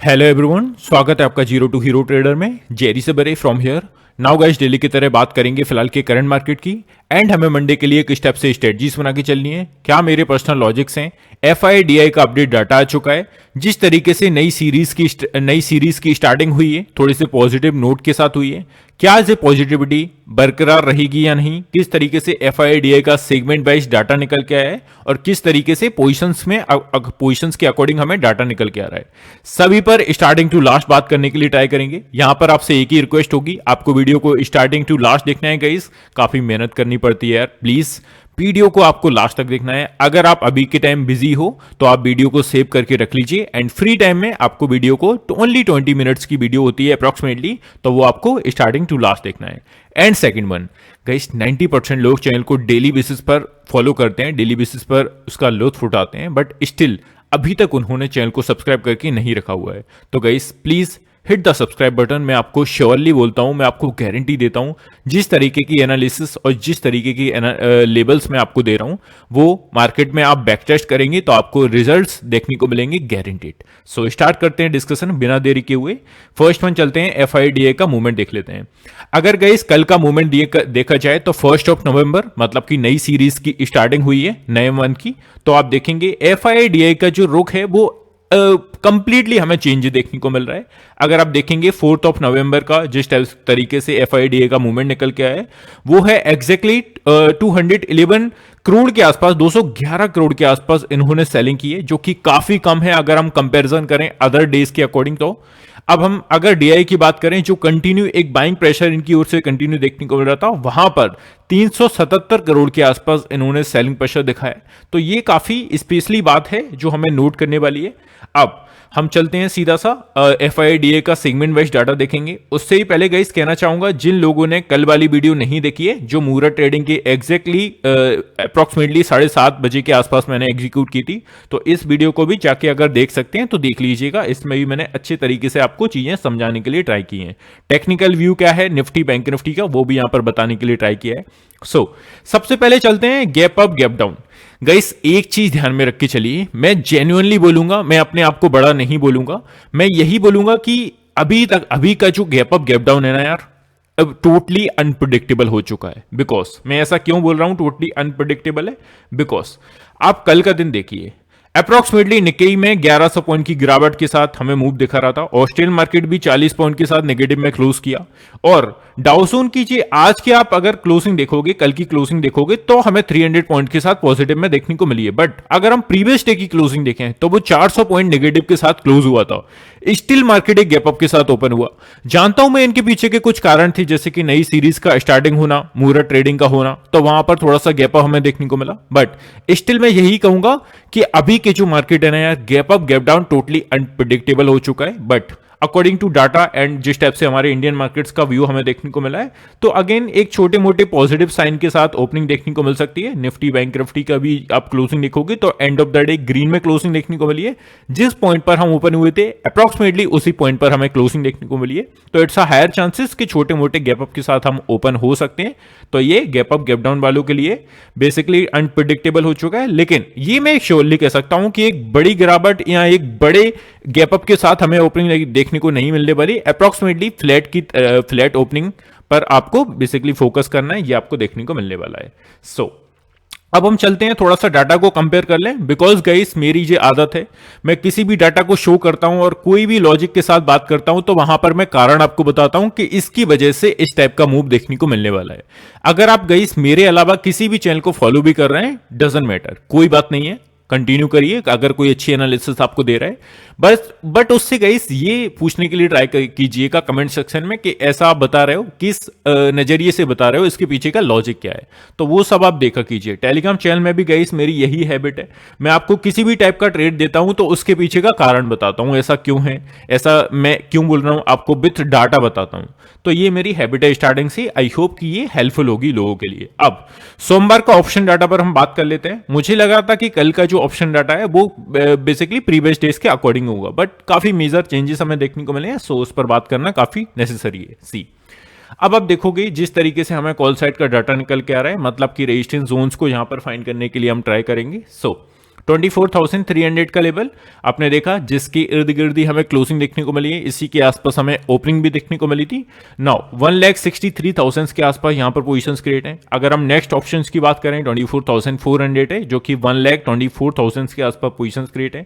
Hello everyone, स्वागत है आपका जीरो टू हीरो ट्रेडर में। जेरी से बरे from here. Now guys, daily की तरह बात करेंगे फिलहाल के करंट मार्केट की एंड हमें मंडे के लिए एक स्टेप से स्ट्रेटजीज बना के चलनी है। क्या मेरे पर्सनल लॉजिक्स हैं। एफआईडीआई का अपडेट डाटा आ चुका है। जिस तरीके से नई सीरीज की स्टार्टिंग हुई है, थोड़ी सी पॉजिटिव नोट के साथ हुई है। क्या ये पॉजिटिविटी बरकरार रहेगी या नहीं, किस तरीके से एफआईडीआई का सेगमेंट वाइज डाटा निकल के आया है और किस तरीके से पोजीशंस के अकॉर्डिंग हमें डाटा निकल के आ रहा है, सभी पर स्टार्टिंग टू लास्ट बात करने के लिए ट्राई करेंगे। यहां पर आपसे एक ही रिक्वेस्ट होगी, आपको वीडियो को स्टार्टिंग टू लास्ट देखना है गाइस। काफी मेहनत करनी पड़ती है यार, प्लीज वीडियो को आपको लास्ट तक देखना है। अगर आप अभी के टाइम बिजी हो तो आप वीडियो को सेव करके रख लीजिए एंड फ्री टाइम में आपको वीडियो को ओनली 20 मिनट्स की वीडियो होती है अप्रॉक्सीमेटली, तो वो आपको स्टार्टिंग टू लास्ट देखना है। एंड सेकंड वन गाइस, 90% लोग चैनल को डेली बेसिस पर फॉलो करते हैं, डेली बेसिस पर उसका लुत्फ उठाते हैं, बट स्टिल अभी तक उन्होंने चैनल को सब्सक्राइब करके नहीं रखा हुआ है। तो guys please hit the subscribe button. मैं आपको श्योरली बोलता हूं, मैं आपको गारंटी देता हूं, जिस तरीके की एनालिसिस और जिस तरीके की लेबल्स मैं आपको दे रहा हूं, वो मार्केट में आप बैक टेस्ट करेंगे तो आपको रिजल्ट्स देखने को मिलेंगे गारंटीड। सो स्टार्ट करते हैं डिस्कशन बिना देरी के हुए। फर्स्ट वन चलते हैं, एफआईडीए का मूवमेंट देख लेते हैं। अगर गाइस कल का मूवमेंट देखा जाए तो 1 नवंबर मतलब कि नई सीरीज की स्टार्टिंग हुई है नए मंथ की, तो आप देखेंगे एफआईडीए का जो रुख है वो कंप्लीटली हमें चेंज देखने को मिल रहा है। अगर आप देखेंगे 4 नवंबर का जिस तरीके से एफआईडीए का मूवमेंट निकल के आया है, वो है एग्जैक्टली 211 करोड़ के आसपास, 211 करोड़ के आसपास इन्होंने सेलिंग की है, जो कि काफी कम है अगर हम कंपैरिजन करें अदर डेज के अकॉर्डिंग। तो अब हम अगर डीआई की बात करें, जो कंटिन्यू एक बाइंग प्रेशर इनकी ओर से कंटिन्यू देखने को मिल रहा था, वहां पर 377 करोड़ के आसपास इन्होंने सेलिंग प्रेशर दिखाया। तो ये काफी स्पेशली बात है जो हमें नोट करने वाली है। अब हम चलते हैं सीधा सा एफआईडीए का सेगमेंट वाइज डाटा देखेंगे। उससे ही पहले गाइस कहना चाहूंगा, जिन लोगों ने कल वाली वीडियो नहीं देखी है, जो मूरत ट्रेडिंग के एग्जैक्टली अप्रॉक्सीमेटली 7:30 बजे के आसपास मैंने एग्जीक्यूट की थी, तो इस वीडियो को भी जाके अगर देख सकते हैं तो देख लीजिएगा। इसमें भी मैंने अच्छे तरीके से आपको चीजें समझाने के लिए ट्राई की हैं। टेक्निकल व्यू क्या है निफ्टी बैंक निफ्टी का, वो भी यहां पर बताने के लिए ट्राई किया है। सबसे पहले चलते हैं gap up gap down. Guys एक चीज ध्यान में रख के चलिए, मैं जेन्युइनली बोलूंगा, मैं अपने आप को बड़ा नहीं बोलूंगा, मैं यही बोलूंगा कि अभी का जो गैप अप गैप डाउन है ना यार, अब टोटली अनप्रिडिक्टेबल हो चुका है। बिकॉज मैं ऐसा क्यों बोल रहा हूं टोटली अनप्रिडिक्टेबल है, बिकॉज आप कल का दिन देखिए, अप्रॉक्सीमेटली निकेई में 1100 पॉइंट की गिरावट के साथ हमें मूव दिखा रहा था। ऑस्ट्रेलियन मार्केट भी 40 पॉइंट के साथ नेगेटिव में क्लोज किया। और डाउसोन कीजिए, आज की आप अगर क्लोजिंग देखोगे, कल की क्लोजिंग देखोगे, तो हमें 300 पॉइंट के साथ पॉजिटिव में देखने को मिली है। बट अगर हम प्रीवियस डे की क्लोजिंग देखें तो वो 400 पॉइंट नेगेटिव के साथ क्लोज हुआ था। स्टिल मार्केट एक गैप अप के साथ ओपन हुआ। जानता हूं मैं इनके पीछे के कुछ कारण थे, जैसे कि नई सीरीज का स्टार्टिंग होना, मूरत ट्रेडिंग का होना, तो वहां पर थोड़ा सा गैप अप हमें देखने को मिला। बट स्टिल मैं यही कहूंगा कि अभी के जो मार्केट है ना यार, gap up gap down totally unpredictable हो चुका है। But according to data and जिस टाइप से हमारे इंडियन मार्केट्स का व्यू हमें देखने को मिला है, तो अगेन एक छोटे मोटे पॉजिटिव साइन के साथ ओपनिंग देखने को मिल सकती है। निफ्टी बैंक निफ्टी का भी आप क्लोजिंग देखोगे तो end of the day green में क्लोजिंग देखने को मिली है। जिस पॉइंट पर हम ओपन हुए थे अप्रॉक्सीमेटली उसी पॉइंट पर हमें क्लोजिंग देखने को मिली है। तो इट्स अ हायर चांसेस कि छोटे मोटे गैप अप के साथ हम ओपन हो सकते हैं। तो ये गैप अप गैप डाउन वालों के लिए बेसिकली अनप्रिडिक्टेबल हो चुका है। लेकिन ये मैं श्योरली कह सकता हूं कि एक बड़ी गिरावट या एक बड़े गैप अप के साथ हमें ओपनिंग देखने को नहीं मिलने वाली। अप्रॉक्सीमेटली फ्लैट ओपनिंग पर आपको बेसिकली फोकस करना है, ये आपको देखने को मिलने वाला है। अब हम चलते हैं, थोड़ा सा डाटा को कंपेयर कर लें। बिकॉज गाइस मेरी ये आदत है, मैं किसी भी डाटा को शो करता हूं और कोई भी लॉजिक के साथ बात करता हूं तो वहां पर मैं कारण आपको बताता हूं कि इसकी वजह से इस टाइप का मूव देखने को मिलने वाला है। अगर आप गाइस मेरे अलावा किसी भी चैनल को फॉलो भी कर रहे हैं, डजंट मैटर, कोई बात नहीं है, कंटिन्यू करिए अगर कोई अच्छी एनालिसिस आपको दे रहा है। बट उससे गाइस ये पूछने के लिए ट्राई कीजिएगा कमेंट सेक्शन में कि ऐसा आप बता रहे हो, किस नजरिए से बता रहे हो, इसके पीछे का लॉजिक क्या है, तो वो सब आप देखा कीजिए। टेलीग्राम चैनल में भी गाइस मेरी यही हैबिट है, मैं आपको किसी भी टाइप का ट्रेड देता हूं तो उसके पीछे का कारण बताता हूं, ऐसा क्यों है, ऐसा मैं क्यों बोल रहा हूं, आपको विथ डाटा बताता हूं। तो ये मेरी हैबिट है स्टार्टिंग से। आई होप कि ये हेल्पफुल होगी लोगों के लिए। अब सोमवार का ऑप्शन डाटा पर हम बात कर लेते हैं। मुझे लगा था कि कल का जो ऑप्शन डाटा है वो बेसिकली प्रीवियस डेज के अकॉर्डिंग होगा, बट काफी मेजर चेंजेस हमें देखने को मिले हैं, सो उस पर बात करना काफी नेसेसरी है। सी अब आप देखोगे जिस तरीके से हमें कॉल साइड का डाटा निकल के आ रहा है, मतलब कि रेजिस्टेंस जोन्स को यहां पर फाइंड करने के लिए हम ट्राई करेंगे। 24,300 का लेवल आपने देखा, जिसके इर्द गिर्द ही हमें क्लोजिंग देखने को मिली है, इसी के आसपास हमें ओपनिंग भी देखने को मिली थी। नाउ 1,63,000 के आसपास यहां पर पोजीशंस क्रिएट हैं। अगर हम नेक्स्ट ऑप्शंस की बात करें 24,400 है, जो कि 1,24,000 के आसपास पोजीशंस क्रिएट है।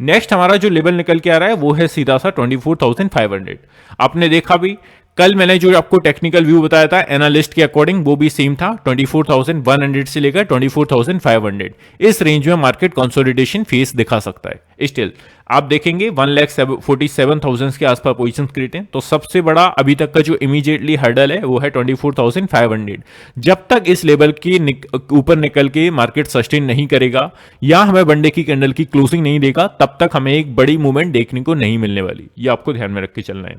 नेक्स्ट हमारा जो लेवल निकल के आ रहा है वो है सीधा सा 24,500। आपने देखा भी कल मैंने जो आपको टेक्निकल व्यू बताया था एनालिस्ट के अकॉर्डिंग, वो भी सेम था, 24,100 से लेकर 24,500 इस रेंज में मार्केट कंसोलिडेशन फेस दिखा सकता है। स्टिल आप देखेंगे 1,47,000 के आसपास पोजीशन क्रिएट है, तो सबसे बड़ा अभी तक का जो इमीडिएटली हर्डल है वो है 24,500। जब तक इस लेवल के ऊपर निकल के मार्केट सस्टेन नहीं करेगा या हमें वनडे की कैंडल की क्लोजिंग नहीं देगा, तब तक हमें एक बड़ी मूवमेंट देखने को नहीं मिलने वाली। ये आपको ध्यान में रख के चलना है।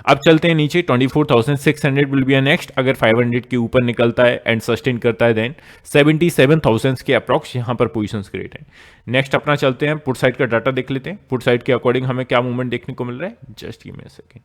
अब चलते हैं नीचे, 24,600 विल बी अ नेक्स्ट। अगर 500 के ऊपर निकलता है एंड सस्टेन करता है देन 77,000 के अप्रॉक्स यहां पर पोजीशंस क्रिएट है। नेक्स्ट अपना चलते हैं पुट साइड का डाटा देख लेते हैं। पुट साइड के अकॉर्डिंग हमें क्या मूवमेंट देखने को मिल रहा है, just give me a second.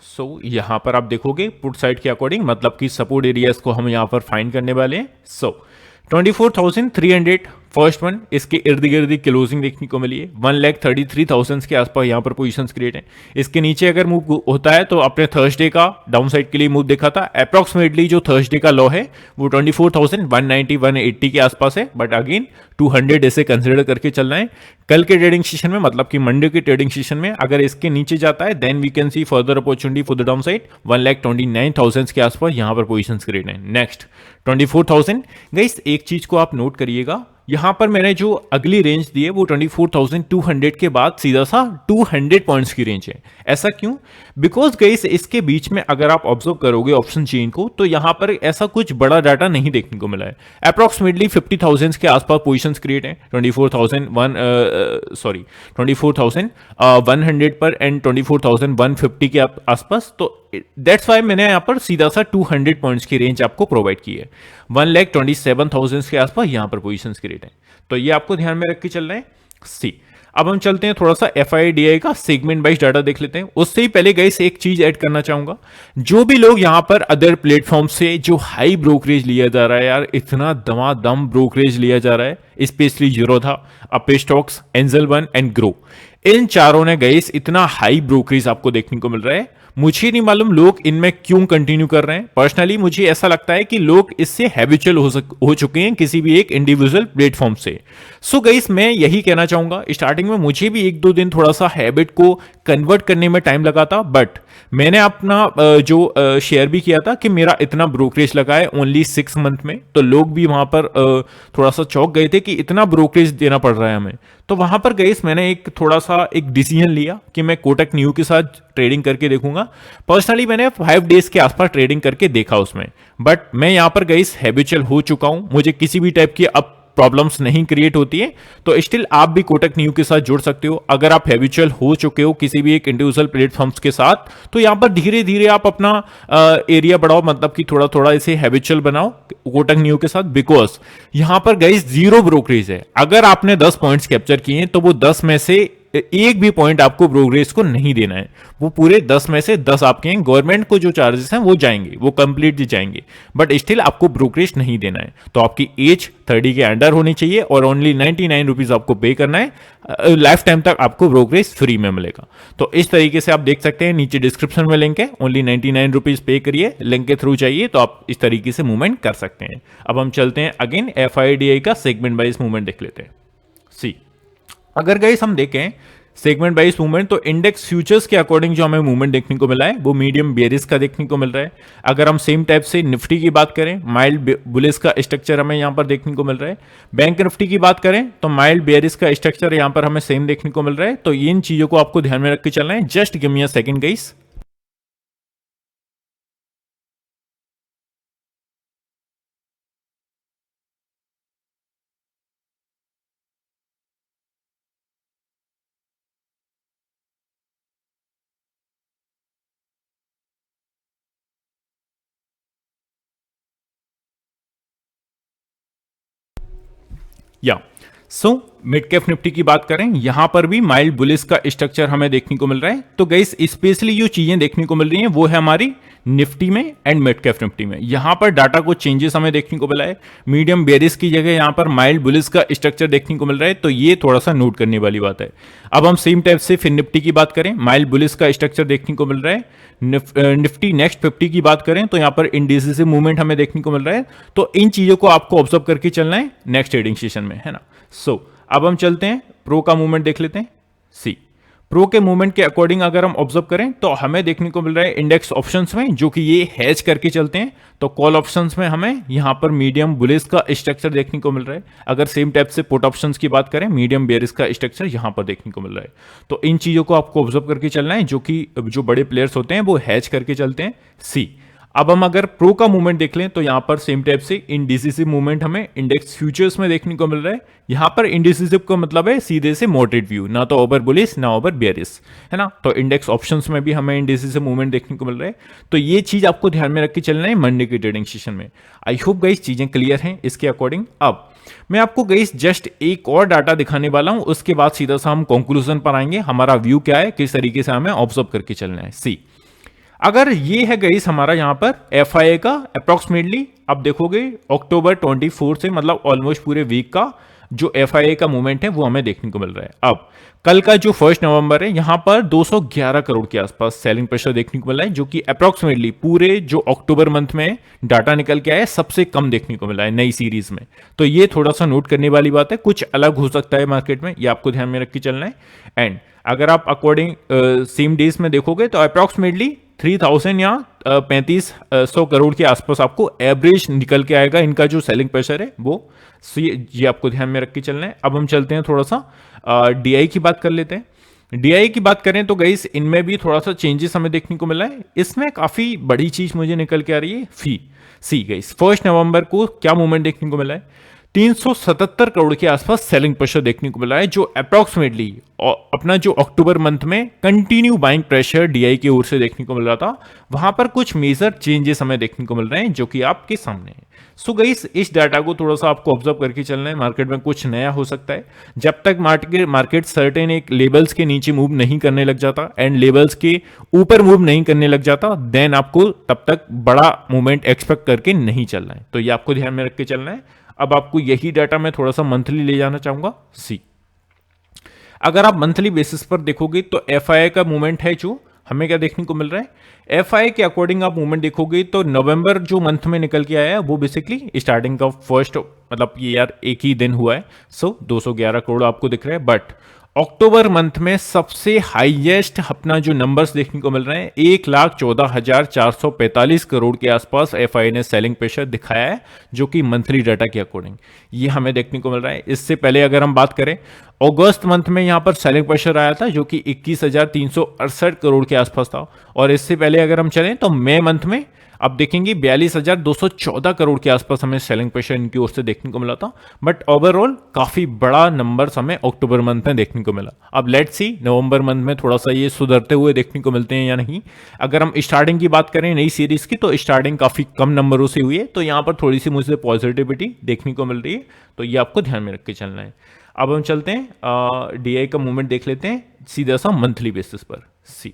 So यहां पर आप देखोगे पुट साइड के अकॉर्डिंग मतलब कि सपोर्ट एरियाज को हम यहां पर फाइंड करने वाले हैं। सो 24,300 फर्स्ट वन, इसके इर्द गिर्द क्लोजिंग देखने को मिली है। 1,33,000 के आसपास यहां पर पोजीशंस क्रिएट है। इसके नीचे अगर मूव होता है तो अपने थर्सडे का डाउन साइड के लिए मूव देखा था। अप्रॉक्सीमेटली जो थर्सडे का लो है वो 24,190 180 के आसपास है, बट अगेन 200 इसे कंसिडर करके चलना है। कल के ट्रेडिंग सेशन में मतलब कि मंडे के ट्रेडिंग सेशन में अगर इसके नीचे जाता है then we can see further opportunity for the down side. 1,29,000 के आसपास यहां पर पोजीशंस क्रिएट है। नेक्स्ट 24,000 गाइस, एक चीज को आप नोट करिएगा, यहां पर मैंने जो अगली रेंज दी है वो 24,200 के बाद सीधा सा 200 पॉइंट्स की रेंज है। ऐसा क्यों? बिकॉज गाइस इसके बीच में अगर आप ऑब्जर्व करोगे ऑप्शन चेन को तो यहां पर ऐसा कुछ बड़ा डाटा नहीं देखने को मिला है। अप्रॉक्सीमेटली 50,000 के आसपास पोजीशंस क्रिएट है 24,100 पर एंड 24,150 के आसपास। तो दैट्स वाई मैंने यहां पर सीधा सा 200 पॉइंट्स की रेंज आपको प्रोवाइड की है। 1,27,000 के आसपास यहां पर पोजीशंस क्रिएट है, तो ये आपको ध्यान में रख के चलना है। सी अब हम चलते हैं थोड़ा सा FIDI का सेगमेंट वाइज डाटा देख लेते हैं। उससे ही पहले गाइस एक चीज ऐड करना चाहूंगा, जो भी लोग यहां पर अदर प्लेटफॉर्म से जो हाई ब्रोकरेज लिया जा रहा है, यार इतना दमादम ब्रोकरेज लिया जा रहा है, specially Zerodha, Upstox, Angel One and Groww, इन चारों ने गाइस इतना हाई ब्रोकरेज आपको देखने को मिल रहा है। मुझे नहीं मालूम लोग इनमें क्यों कंटिन्यू कर रहे हैं। पर्सनली मुझे ऐसा लगता है कि लोग इससे हैबिचुअल हो चुके हैं किसी भी एक इंडिविजुअल प्लेटफॉर्म से। सो गाइस मैं यही कहना चाहूंगा, स्टार्टिंग में मुझे भी 1-2 दिन थोड़ा सा हैबिट को कन्वर्ट करने में टाइम लगा था, बट मैंने अपना जो शेयर भी किया था कि मेरा इतना ब्रोकरेज लगा है ओनली 6 मंथ में, तो लोग भी वहां पर थोड़ा सा चौंक गए थे कि इतना ब्रोकरेज देना पड़ रहा है हमें। तो वहां पर गाइस मैंने एक थोड़ा सा एक डिसीजन लिया कि मैं कोटक न्यू के साथ ट्रेडिंग करके देखूंगा। पर्सनली मैंने 5 डेज के आसपास ट्रेडिंग करके देखा उसमें, बट मैं यहां पर गाइस हैबिचुअल हो चुका हूं, मुझे किसी भी टाइप की अब प्रॉब्लम्स नहीं क्रिएट होती है। तो स्टिल आप भी कोटक न्यू के साथ जुड़ सकते हो अगर आप हैबिचुअल हो चुके हो किसी भी एक इंडिविजुअल प्लेटफॉर्म्स के साथ। तो यहां पर धीरे धीरे आप अपना एरिया बढ़ाओ, मतलब कि थोड़ा थोड़ा इसे हैबिचुअल बनाओ कोटक न्यू के साथ, बिकॉज यहां पर गाइस 0 ब्रोकरेज है। अगर आपने 10 पॉइंट्स कैप्चर किए हैं तो वो 10 में से एक भी पॉइंट आपको ब्रोकरेज को नहीं देना है, वो पूरे 10 में से 10 आपके हैं। गवर्नमेंट को जो चार्जेस हैं वो जाएंगे, वो कंप्लीटली जाएंगे, बट स्टिल आपको ब्रोकरेज नहीं देना है। तो आपकी एज 30 के अंडर होनी चाहिए और ओनली 99 रुपीज आपको पे करना है। लाइफ टाइम तक आपको ब्रोकरेज फ्री में मिलेगा। तो इस तरीके से आप देख सकते हैं, नीचे डिस्क्रिप्शन में लिंक है, ओनली 99 रुपीज पे करिए, लिंक के थ्रू चाहिए तो आप इस तरीके से मूवमेंट कर सकते हैं। अब हम चलते हैं अगेन FIDI का सेगमेंट वाइज मूवमेंट देख लेते हैं। सी अगर गाइस हम देखें सेगमेंट वाइज मूवमेंट, तो इंडेक्स फ्यूचर्स के अकॉर्डिंग जो हमें मूवमेंट देखने को मिला है वो मीडियम बेरिस का देखने को मिल रहा है। अगर हम सेम टाइप से निफ्टी की बात करें, माइल्ड बुलिस का स्ट्रक्चर हमें यहां पर देखने को मिल रहा है। बैंक निफ्टी की बात करें तो माइल्ड बेरिस का स्ट्रक्चर यहां पर हमें सेम देखने को मिल रहा है। तो इन चीजों को आपको ध्यान में रख के चलना है। Just give me a second guys. या सो मिड कैप निफ्टी की बात करें, यहां पर भी माइल्ड बुलिस का स्ट्रक्चर हमें देखने को मिल रहा है। तो गाइस स्पेशली जो चीजें देखने को मिल रही हैं वो है हमारी निफ्टी में एंड मिड कैप निफ्टी में। यहां पर डाटा को चेंजेस हमें देखने को मिला है, मीडियम बेरिश की जगह यहां पर माइल्ड बुलिश का स्ट्रक्चर देखने को मिल रहा है, तो ये थोड़ा सा नोट करने वाली बात है। अब हम सेम टाइप से फिर निफ्टी की बात करें, माइल्ड बुलिश का स्ट्रक्चर देखने को मिल रहा है। निफ्टी नेक्स्ट 50 की बात करें तो यहां पर इंडिसेस मूवमेंट हमें देखने को मिल रहा है। तो इन चीजों को आपको ऑब्जर्व करके चलना है नेक्स्ट ट्रेडिंग सेशन में, है ना। सो अब हम चलते हैं प्रो का मूवमेंट देख लेते हैं। सी प्रो के मूवमेंट के अकॉर्डिंग अगर हम ऑब्जर्व करें तो हमें देखने को मिल रहा है इंडेक्स ऑप्शंस में, जो कि ये हैच करके चलते हैं, तो कॉल ऑप्शंस में हमें यहां पर मीडियम बुलिश का स्ट्रक्चर देखने को मिल रहा है। अगर सेम टाइप से पुट ऑप्शंस की बात करें, मीडियम बेरिश का स्ट्रक्चर यहां पर देखने को मिल रहा है। तो इन चीजों को आपको ऑब्जर्व करके चलना है, जो कि जो बड़े प्लेयर्स होते हैं वो हैच करके चलते हैं। सी अब हम अगर प्रो का मूवमेंट देख लें तो यहां पर सेम टाइप से इंडिसिसिव मूवमेंट हमें इंडेक्स फ्यूचर्स में देखने को मिल रहा है। यहां पर इंडिसिसिव का मतलब है सीधे से मॉडरेट व्यू, ना तो ओवर बुलिश ना ओवर बेयरिश, है ना। तो इंडेक्स ऑप्शंस में भी हमें इंडिसिसिव मूवमेंट देखने को मिल रहा है। तो ये चीज आपको ध्यान में रख के चलना है मंडे की ट्रेडिंग सेशन में। आई होप गाइस चीजें क्लियर हैं इसके अकॉर्डिंग। अब मैं आपको गाइस जस्ट एक और डाटा दिखाने वाला हूं, उसके बाद सीधा सा हम कंक्लूजन पर आएंगे, हमारा व्यू क्या है, किस तरीके से हमें ऑब्जर्व करके चलना है। सी अगर ये है गाइस हमारा यहां पर एफआईए का अप्रोक्सीमेटली, अब देखोगे अक्टूबर 24 से मतलब ऑलमोस्ट पूरे वीक का जो एफआईए का मूवमेंट है वो हमें देखने को मिल रहा है। अब कल का जो 1 नवंबर है यहां पर 211 करोड़ के आसपास सेलिंग प्रेशर देखने को मिला है, जो कि अप्रोक्सीमेटली पूरे जो अक्टूबर मंथ में डाटा निकल के आया है सबसे कम देखने को मिला है नई सीरीज में। तो ये थोड़ा सा नोट करने वाली बात है, कुछ अलग हो सकता है मार्केट में, ये आपको ध्यान में रख के चलना है। एंड अगर आप अकॉर्डिंग सेम डेज में देखोगे तो अप्रोक्सीमेटली 3000 या 3500 करोड़ के आसपास आपको एवरेज निकल के आएगा इनका जो सेलिंग प्रेशर है वो। ये आपको ध्यान में रख के चलना है। अब हम चलते हैं थोड़ा सा डीआई की बात कर लेते हैं। डीआई की बात करें तो गाइस इनमें भी थोड़ा सा चेंजेस हमें देखने को मिला है। इसमें काफी बड़ी चीज मुझे निकल के आ रही है फी। सी गाइस 1 नवंबर को क्या मूवमेंट देखने को मिला है, 377 करोड़ के आसपास सेलिंग प्रेशर देखने को मिला है, जो अप्रोक्सीमेटली अपना जो अक्टूबर मंथ में कंटिन्यू बाइंग प्रेशर डीआई की ओर से देखने को मिल रहा था, वहां पर कुछ मेजर चेंजेस हमें देखने को मिल रहे हैं जो कि आपके सामने है। सो गाइस इस डाटा को थोड़ा सा आपको ऑब्जर्व करके चलना है, मार्केट में कुछ नया हो सकता है। जब तक मार्केट सर्टेन एक लेवल्स के नीचे मूव नहीं करने लग जाता एंड लेवल्स के ऊपर मूव नहीं करने लग जाता, देन आपको तब तक बड़ा मूवमेंट एक्सपेक्ट करके नहीं चलना है। तो ये आपको ध्यान में रख के चलना है। अब आपको यही डाटा मैं थोड़ा सा मंथली ले जाना चाहूंगा। सी अगर आप मंथली बेसिस पर देखोगे तो एफआईए का मूवमेंट है जो हमें क्या देखने को मिल रहा है, एफआईए के अकॉर्डिंग आप मूवमेंट देखोगे तो नवंबर जो मंथ में निकल के आया है वो बेसिकली स्टार्टिंग का फर्स्ट मतलब ये यार एक ही दिन हुआ है। सो 211 करोड़ आपको दिख रहा है, बट अक्टूबर मंथ में सबसे हाईएस्ट अपना जो नंबर्स देखने को मिल रहे हैं 1,14,445 करोड़ के आसपास एफआई ने सेलिंग प्रेशर दिखाया है, जो कि मंथली डाटा के अकॉर्डिंग ये हमें देखने को मिल रहा है। इससे पहले अगर हम बात करें अगस्त मंथ में यहां पर सेलिंग प्रेशर आया था जो कि 21,368 करोड़ के आसपास था, और इससे पहले अगर हम चलें तो मई मंथ में अब देखेंगे 42,214 करोड़ के आसपास हमें सेलिंग प्रेशर इनकी ओर से देखने को मिला था। बट ओवरऑल काफी बड़ा नंबर हमें अक्टूबर मंथ में देखने को मिला। अब लेट्स सी नवंबर मंथ में थोड़ा सा ये सुधरते हुए देखने को मिलते हैं या नहीं। अगर हम स्टार्टिंग की बात करें नई सीरीज की तो स्टार्टिंग काफी कम नंबरों से हुई है, तो यहाँ पर थोड़ी सी मुझे पॉजिटिविटी देखने को मिल रही है, तो ये आपको ध्यान में रख के चलना है। अब हम चलते हैं डीआई का मूवमेंट देख लेते हैं सीधा सा मंथली बेसिस पर। सी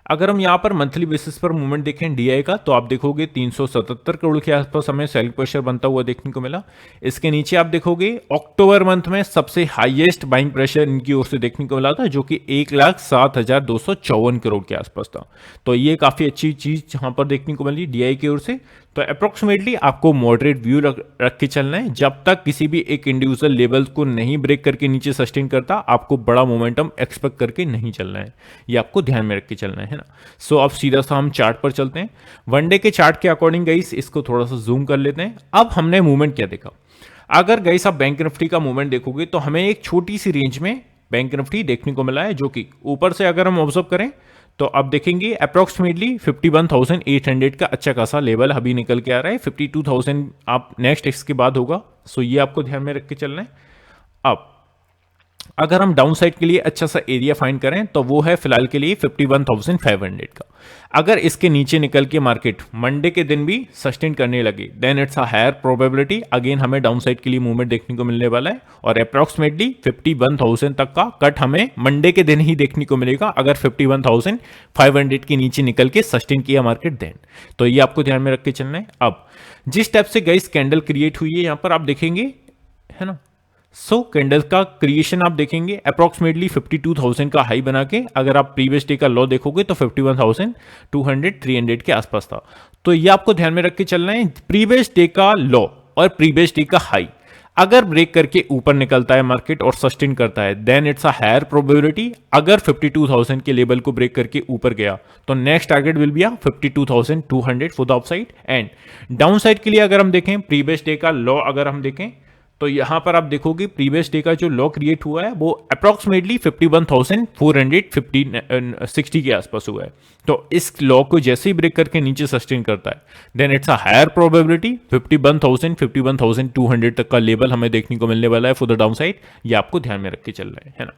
अगर हम यहां पर मंथली बेसिस पर मूवमेंट देखें डीआई का तो आप देखोगे 377 करोड़ के आसपास हमें सेलिंग प्रेशर बनता हुआ देखने को मिला। इसके नीचे आप देखोगे अक्टूबर मंथ में सबसे हाईएस्ट बाइंग प्रेशर इनकी ओर से देखने को मिला था जो कि 1,07,254 करोड़ के आसपास था। तो ये काफी अच्छी चीज यहां पर देखने को मिली डीआई की ओर से। तो अप्रोक्सीमेटली आपको मॉडरेट व्यू रख के चलना है। जब तक किसी भी एक इंडिविजुअल लेवल को नहीं ब्रेक करके नीचे सस्टेन करता, आपको बड़ा मोमेंटम एक्सपेक्ट करके नहीं चलना है, ये आपको ध्यान में रख के चलना है ना। सो अब सीधा सा हम चार्ट पर चलते हैं। वनडे के चार्ट के अकॉर्डिंग गाइस इसको थोड़ा सा जूम कर लेते हैं। अब हमने मूवमेंट क्या देखा, अगर गाइस आप बैंक निफ्टी का मूवमेंट देखोगे तो हमें एक छोटी सी रेंज में बैंक निफ्टी देखने को मिला है, जो कि ऊपर से अगर हम ऑब्जर्व करें तो आप देखेंगे अप्रोक्सीमेटली 51,800 का अच्छा खासा लेवल अभी निकल के आ रहा है। 52,000 आप नेक्स्ट इसके बाद होगा। सो ये आपको ध्यान में रख के चलना है। अब अगर हम डाउन साइड के लिए अच्छा सा एरिया फाइंड करें तो वो है फिलहाल के लिए 51,500 का। अगर इसके नीचे निकल के मार्केट मंडे के दिन भी सस्टेन करने लगे then it's a higher probability again हमें डाउन साइड के लिए मूवमेंट देखने को मिलने वाला है, और अप्रॉक्सीमेटली 51,000 तक का कट हमें मंडे के दिन ही देखने को मिलेगा अगर 51,500 के नीचे निकल के सस्टेन किया मार्केट देन। तो ये आपको ध्यान में रख के चलना है। अब जिस टाइप से गाइस कैंडल क्रिएट हुई है यहां पर आप देखेंगे, है ना, कैंडल का क्रिएशन आप देखेंगे अप्रॉक्सीमेटली 52,000 का हाई बना के, अगर आप प्रीवियस डे का लो देखोगे तो 51,200 300 के आसपास था। तो ये आपको ध्यान में रख के चलना है, प्रीवियस डे का लो और प्रीवियस डे का हाई अगर ब्रेक करके ऊपर निकलता है मार्केट और सस्टेन करता है then it's a higher probability अगर 52,000 के लेवल को ब्रेक करके ऊपर गया तो next target will be 52,200 for the upside. And down side के लिए अगर हम देखें प्रीवियस डे का लो अगर हम देखें तो यहां पर आप देखोगे प्रीवियस डे का जो लो क्रिएट हुआ है वो अप्रॉक्सीमेटली 51,460 के आसपास हुआ है। तो इस लो को जैसे ही ब्रेक करके नीचे सस्टेन करता है then it's a higher probability 51,200 तक का लेवल हमें देखने को मिलने वाला है फॉर द डाउन साइड। ये आपको ध्यान में रख के चल रहा है ना।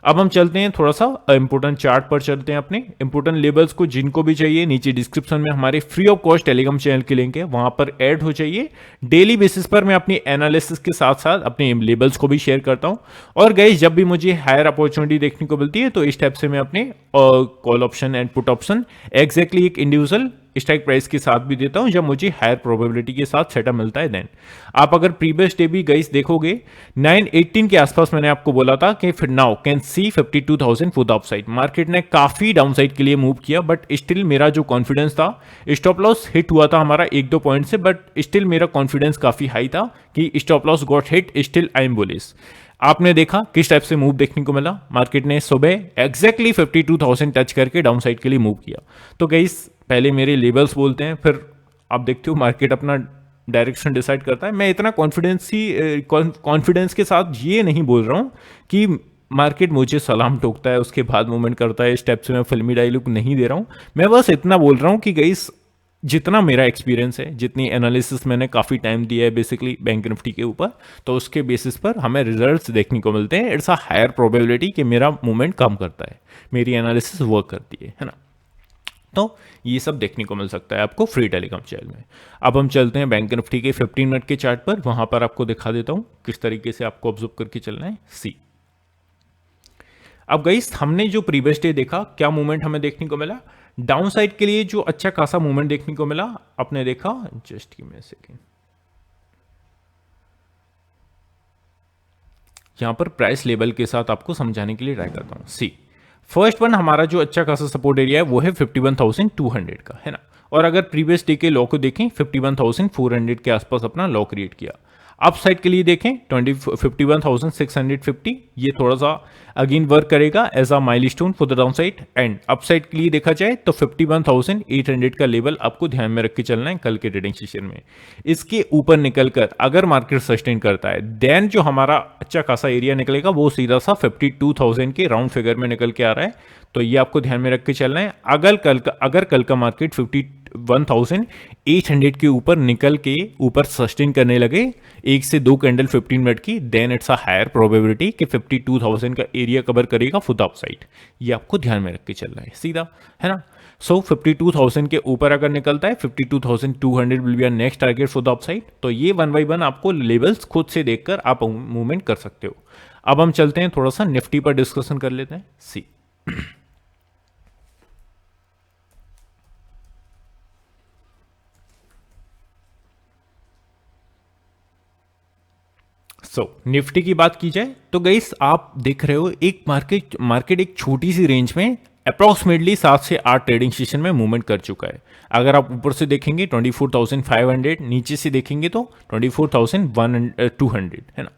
अब हम चलते हैं थोड़ा सा इंपोर्टेंट चार्ट पर चलते हैं, अपने इंपोर्टेंट लेवल्स को जिनको भी चाहिए नीचे डिस्क्रिप्शन में हमारे free of cost Telegram channel की लिंक है, वहां पर ऐड हो जाइए। डेली बेसिस पर मैं अपनी एनालिसिस के साथ साथ अपने लेवल्स को भी शेयर करता हूं। और गाइस जब भी मुझे हायर अपॉर्चुनिटी देखने को मिलती है तो इस टाइप से मैं अपने call option and put option exactly एक इंडिविजुअल स्ट्राइक प्राइस के साथ भी देता हूं जब मुझे हायर प्रोबेबिलिटी के साथ सेटअप मिलता है देन। आप अगर प्रीवियस डे भी गाइस देखोगे 918 के आसपास मैंने आपको बोला था कि फिर now can see 52,000 for the upside. Market ने काफी डाउनसाइड के लिए मूव किया बट स्टिल मेरा जो कॉन्फिडेंस था, स्टॉप लॉस हिट हुआ था हमारा 1-2 पॉइंट से, बट स्टिल मेरा कॉन्फिडेंस काफी हाई था कि stop loss got hit, still I am bullish. आपने देखा किस टाइप से मूव देखने को मिला, मार्केट ने सुबह एग्जैक्टली 52,000 टच करके डाउन साइड के लिए मूव किया। तो गाइस पहले मेरे लेवल्स बोलते हैं फिर आप देखते हो मार्केट अपना डायरेक्शन डिसाइड करता है। मैं इतना कॉन्फिडेंस के साथ ये नहीं बोल रहा हूं कि मार्केट मुझे सलाम ठोकता है उसके बाद मूवमेंट करता है, इस टाइप से मैं फिल्मी डायलॉग नहीं दे रहा हूं। मैं बस इतना बोल रहा हूं कि गाइस जितना मेरा एक्सपीरियंस है, जितनी एनालिसिस मैंने काफ़ी टाइम दिया है बेसिकली बैंक निफ्टी के ऊपर, तो उसके बेसिस पर हमें रिजल्ट्स देखने को मिलते हैं। इट्स अ हायर प्रोबेबिलिटी कि मेरा मूवमेंट कम करता है, मेरी एनालिसिस वर्क करती है ना। तो ये सब देखने को मिल सकता है आपको फ्री टेलीग्राम चैनल में। अब हम चलते हैं बैंक निफ्टी के 15 मिनट के चार्ट पर, वहां पर आपको दिखा देता हूं किस तरीके से आपको ऑब्जर्व करके चलना है। सी अब गाइस हमने जो प्रीवियस डे देखा क्या मूवमेंट हमें देखने को मिला, डाउन साइड के लिए जो अच्छा खासा मूवमेंट देखने को मिला आपने देखा, just give me a second, यहां पर प्राइस लेवल के साथ आपको समझाने के लिए ट्राई करता हूं। सी फर्स्ट वन हमारा जो अच्छा खासा सपोर्ट एरिया है वो है 51,200 का, है ना। और अगर प्रीवियस डे के लो को देखें 51,400 के आसपास अपना लो क्रिएट किया। अप साइड के लिए देखें 51,650, ये थोड़ा सा अगेन वर्क करेगा as a milestone for the down side. And up side के लिए देखा जाए तो 51,800 का लेवल आपको ध्यान में रख के चलना है कल के ट्रेडिंग सेशन में। इसके ऊपर निकलकर अगर मार्केट सस्टेन करता है देन जो हमारा अच्छा खासा एरिया निकलेगा वो सीधा सा 52,000 के राउंड फिगर में निकल के आ रहा है। तो ये आपको ध्यान में रख के चलना है। अगर कल का मार्केट 51,800 के ऊपर निकल के ऊपर सस्टेन करने लगे 1 से 2 कैंडल 15 मिनट की, then it's a higher probability कि 52,000 का एरिया कवर करेगा फॉर द अपसाइड। ये आपको ध्यान में रख के चलना है सीधा, है ना। 52,000 के ऊपर अगर निकलता है 52,200 will be our next target for the upside. तो ये 1 बाय 1 आपको लेवल्स खुद से देखकर आप मूवमेंट कर सकते हो। अब हम चलते हैं थोड़ा सा निफ्टी पर डिस्कशन कर लेते हैं। सी निफ्टी की बात की जाए तो गाइस आप देख रहे हो एक मार्केट एक छोटी सी रेंज में अप्रॉक्सीमेटली 7 से 8 ट्रेडिंग सेशन में मूवमेंट कर चुका है। अगर आप ऊपर से देखेंगे 24,500, नीचे से देखेंगे तो 24,200, है ना।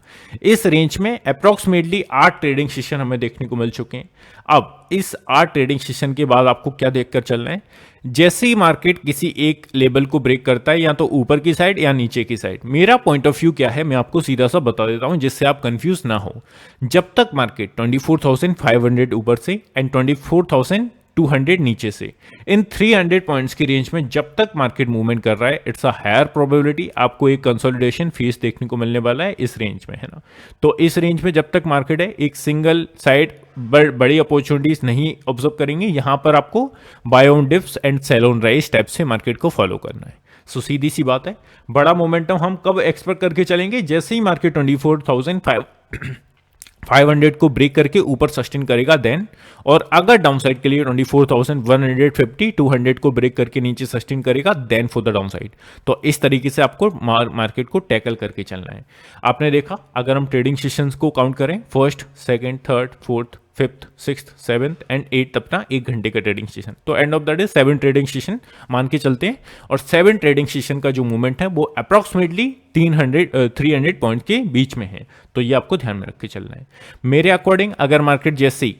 इस रेंज में अप्रॉक्सीमेटली 8 ट्रेडिंग सेशन हमें देखने को मिल चुके हैं। अब इस 8 ट्रेडिंग सेशन के बाद आपको क्या देखकर चलना है, जैसे ही मार्केट किसी एक लेवल को ब्रेक करता है या तो ऊपर की साइड या नीचे की साइड, मेरा पॉइंट ऑफ व्यू क्या है मैं आपको सीधा सा बता देता हूं जिससे आप कंफ्यूज ना हो। जब तक मार्केट 24,500 ऊपर से एंड 24,200 200 नीचे से। इन 300 पॉइंट्स की रेंज में जब तक मार्केट मूवमेंट कर रहा है, इट्स अ हायर प्रोबेबिलिटी आपको एक कंसोलिडेशन फेस देखने को मिलने वाला है इस रेंज में, है ना। तो इस रेंज में जब तक मार्केट है, एक सिंगल साइड बड़ी अपॉर्चुनिटीज नहीं ऑब्जर्व करेंगे। यहां पर आपको buy on dips and sell on rise step से मार्केट को फॉलो करना है। सो सीधी सी बात है, बड़ा मोमेंटम हम कब एक्सपेक्ट करके चलेंगे? जैसे ही मार्केट 24,500 को ब्रेक करके ऊपर सस्टेन करेगा देन, और अगर डाउन साइड के लिए 24,150 200 को ब्रेक करके नीचे सस्टेन करेगा then for the down side. तो इस तरीके से आपको मार्केट को टैकल करके चलना है। आपने देखा, अगर हम ट्रेडिंग सेशंस को काउंट करें, first, second, third, fourth, fifth, sixth, seventh and eighth अपना 1 घंटे का ट्रेडिंग सेशन, तो end of the day 7 trading session मान के चलते हैं। और 7 ट्रेडिंग सेशन का जो मूवमेंट है वो अप्रॉक्सीमेटली 300 पॉइंट के बीच में है। तो ये आपको ध्यान में रख के चलना है। मेरे अकॉर्डिंग अगर मार्केट जैसे ही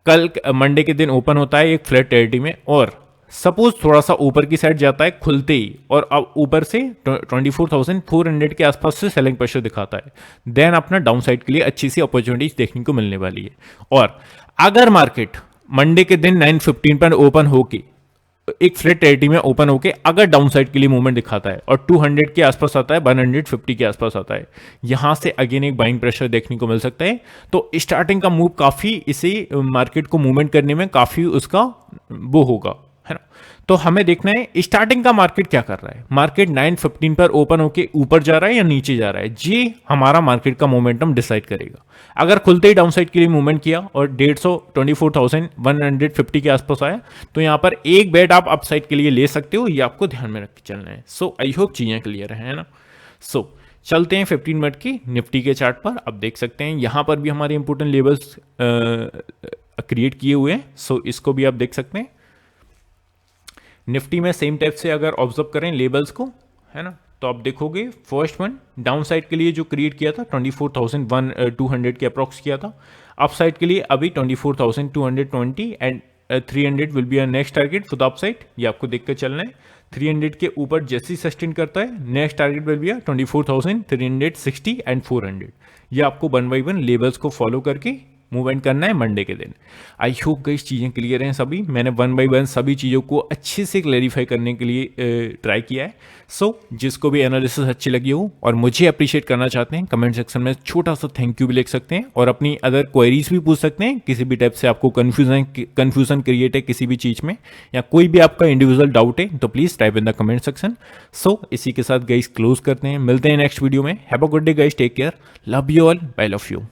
कल मंडे के दिन ओपन होता है एक फ्लैट टेरिटरी में, और सपोज थोड़ा सा ऊपर की साइड जाता है खुलते ही, और अब ऊपर से 24,400 के आसपास से सेलिंग प्रेशर दिखाता है, देन अपना डाउन साइड के लिए अच्छी सी अपॉर्चुनिटीज देखने को मिलने वाली है। और अगर मार्केट मंडे के दिन 9:15 पर ओपन होके एक फ्लैट टेरिटरी में ओपन होके अगर डाउन साइड के लिए मूवमेंट दिखाता है और 200 के आसपास आता है, 150 के आसपास आता है, यहां से अगेन एक बाइंग प्रेशर देखने को मिल सकता है। तो स्टार्टिंग का मूव काफी इसे मार्केट को मूवमेंट करने में काफी उसका वो होगा, है ना। तो हमें देखना है स्टार्टिंग का मार्केट क्या कर रहा है। मार्केट 9:15 पर ओपन होके ऊपर जा रहा है या नीचे जा रहा है, ये हमारा मार्केट का मोमेंटम डिसाइड करेगा। अगर खुलते ही डाउन साइड के लिए मूवमेंट किया और 24,150 के आसपास आया, तो यहां पर एक बेट आप अपसाइड के लिए ले सकते हो। ये आपको ध्यान में रख के चलना है। सो आई होप चीजें क्लियर है ना। सो चलते हैं 15 मिनट की निफ्टी के चार्ट पर। अब देख सकते हैं यहां पर भी हमारे इंपोर्टेंट लेवल्स क्रिएट किए हुए हैं। सो इसको भी आप देख सकते हैं। निफ्टी में सेम टाइप से अगर ऑब्जर्व करें लेवल्स को, है ना, तो आप देखोगे फर्स्ट वन डाउन साइड के लिए जो क्रिएट किया था 24,200 के अप्रॉक्स किया था। अप साइड के लिए अभी 24,220 and 300 will be a next target for the up side. ये आपको देख कर चलना है। 300 के ऊपर जैसे ही सस्टेन करता है, next target will be 24,360 and 400। ये आपको 1 बाय 1 लेवल्स को फॉलो करके मूवमेंट करना है मंडे के दिन। आई होप गई चीज़ें क्लियर हैं सभी। मैंने 1 बाय 1 सभी चीज़ों को अच्छे से क्लैरिफाई करने के लिए ट्राई किया है। सो जिसको भी एनालिसिस अच्छी लगी हो और मुझे अप्रिशिएट करना चाहते हैं, कमेंट सेक्शन में छोटा सा थैंक यू भी लिख सकते हैं और अपनी अदर क्वेरीज भी पूछ सकते हैं। किसी भी टाइप से आपको कन्फ्यूजन क्रिएट है किसी भी चीज़ में, या कोई भी आपका इंडिविजुअल डाउट है, तो please type in the comment section. So इसी के साथ गाइस क्लोज करते हैं। मिलते हैं नेक्स्ट वीडियो में। Have a good day guys, take care, love you all, bye love you.